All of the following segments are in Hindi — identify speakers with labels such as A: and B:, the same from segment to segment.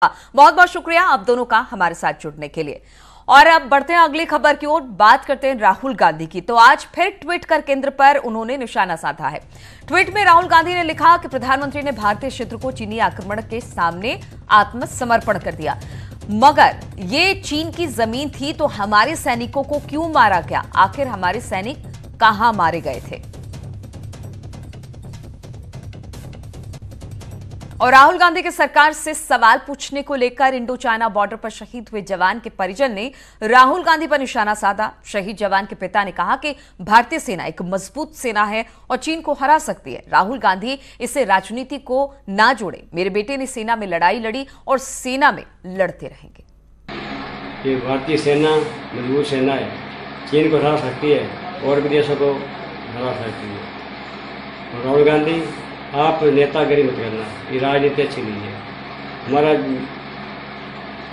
A: बहुत बहुत शुक्रिया आप दोनों का हमारे साथ जुड़ने के लिए। और अब बढ़ते हैं अगली खबर की ओर। बात करते हैं राहुल गांधी की। तो आज फिर ट्वीट कर केंद्र पर उन्होंने निशाना साधा है। ट्वीट में राहुल गांधी ने लिखा कि प्रधानमंत्री ने भारतीय क्षेत्र को चीनी आक्रमण के सामने आत्मसमर्पण कर दिया, मगर ये चीन की जमीन थी तो हमारे सैनिकों को क्यों मारा गया? आखिर हमारे सैनिक कहां मारे गए थे? और राहुल गांधी की सरकार से सवाल पूछने को लेकर इंडो चाइना बॉर्डर पर शहीद हुए जवान के परिजन ने राहुल गांधी पर निशाना साधा। शहीद जवान के पिता ने कहा कि भारतीय सेना एक मजबूत सेना है और चीन को हरा सकती है। राहुल गांधी इसे राजनीति को ना जोड़े। मेरे बेटे ने सेना में लड़ाई लड़ी और सेना में लड़ते रहेंगे।
B: ये भारतीय सेना मजबूत सेना है, चीन को हरा सकती है और भी देशों को हरा सकती है। और राहुल गांधी आप नेतागिरी मत करना, ये राजनीति अच्छी नहीं है। हमारा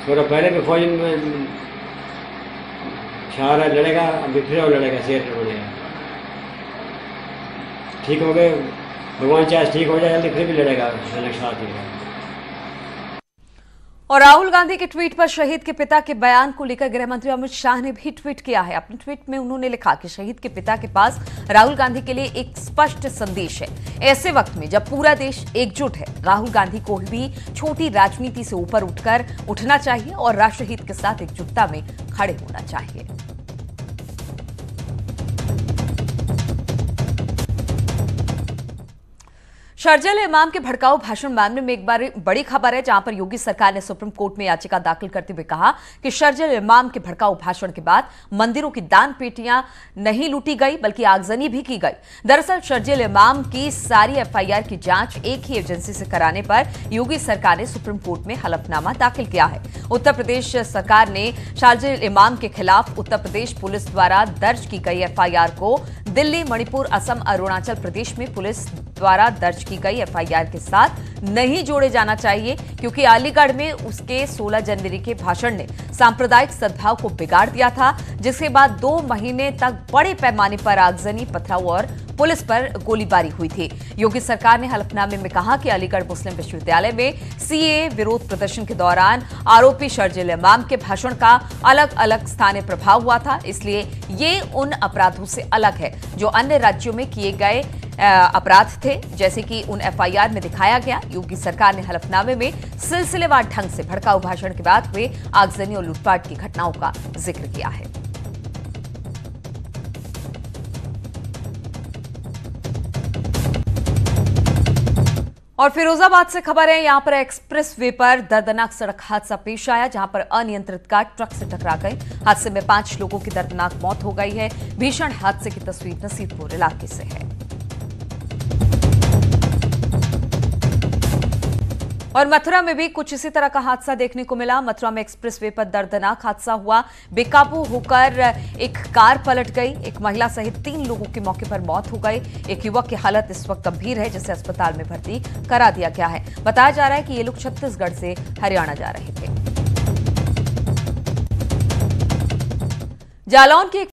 B: थोड़ा पहले भी फौज में शार लड़ेगा, अभी फिर और लड़ेगा, सेठ बनेगा। ठीक हो गए, भगवान चाहे ठीक हो जाए जल्दी, फिर भी लड़ेगा साथ ही।
A: और राहुल गांधी के ट्वीट पर शहीद के पिता के बयान को लेकर गृह मंत्री अमित शाह ने भी ट्वीट किया है। अपने ट्वीट में उन्होंने लिखा कि शहीद के पिता के पास राहुल गांधी के लिए एक स्पष्ट संदेश है। ऐसे वक्त में जब पूरा देश एकजुट है, राहुल गांधी को भी छोटी राजनीति से ऊपर उठकर उठना चाहिए और राष्ट्रहित के साथ एकजुटता में खड़े होना चाहिए। शरजील इमाम के भड़काऊ भाषण मामले में एक बार बड़ी खबर है, जहां पर योगी सरकार ने सुप्रीम कोर्ट में याचिका दाखिल करते हुए कहा कि शरजील इमाम के भड़काऊ भाषण के बाद मंदिरों की दान पेटियां नहीं लूटी गई बल्कि आगजनी भी की गई। दरअसल शरजील इमाम की सारी एफआईआर की जांच एक ही एजेंसी से कराने पर योगी सरकार ने सुप्रीम कोर्ट में हलफनामा दाखिल किया है। उत्तर प्रदेश सरकार ने शरजील इमाम के खिलाफ उत्तर प्रदेश पुलिस द्वारा दर्ज की गई एफआईआर को दिल्ली, मणिपुर, असम, अरुणाचल प्रदेश में पुलिस द्वारा दर्ज की गई एफआईआर के साथ नहीं जोड़े जाना चाहिए, क्योंकि अलीगढ़ में उसके 16 जनवरी के भाषण ने सांप्रदायिक सद्भाव को बिगाड़ दिया था, जिसके बाद 2 महीने तक बड़े पैमाने पर आगजनी, पथराव और पुलिस पर गोलीबारी हुई थी। योगी सरकार ने हलफनामे में कहा कि अलीगढ़ मुस्लिम विश्वविद्यालय में सीएए विरोध प्रदर्शन के दौरान आरोपी शरजील इमाम के भाषण का अलग अलग स्थानीय प्रभाव हुआ था, इसलिए ये उन अपराधों से अलग है जो अन्य राज्यों में किए गए अपराध थे, जैसे कि उन एफआईआर में दिखाया गया। योगी सरकार ने हलफनामे में सिलसिलेवार ढंग से भड़काऊ भाषण के बाद हुए आगजनी और लूटपाट की घटनाओं का जिक्र किया है। और फिरोजाबाद से खबर है, यहां पर एक्सप्रेस वे पर दर्दनाक सड़क हादसा पेश आया, जहां पर अनियंत्रित कार ट्रक से टकरा गई। हादसे में 5 लोगों की दर्दनाक मौत हो गई है। भीषण हादसे की तस्वीर नसीबपुर इलाके से है। और मथुरा में भी कुछ इसी तरह का हादसा देखने को मिला। मथुरा में एक्सप्रेस वे पर दर्दनाक हादसा हुआ। बेकाबू होकर एक कार पलट गई। एक महिला सहित 3 लोगों की मौके पर मौत हो गई। एक युवक की हालत इस वक्त गंभीर है, जिसे अस्पताल में भर्ती करा दिया गया है। बताया जा रहा है कि ये लोग छत्तीसगढ़ से हरियाणा जा रहे थे। जालौन की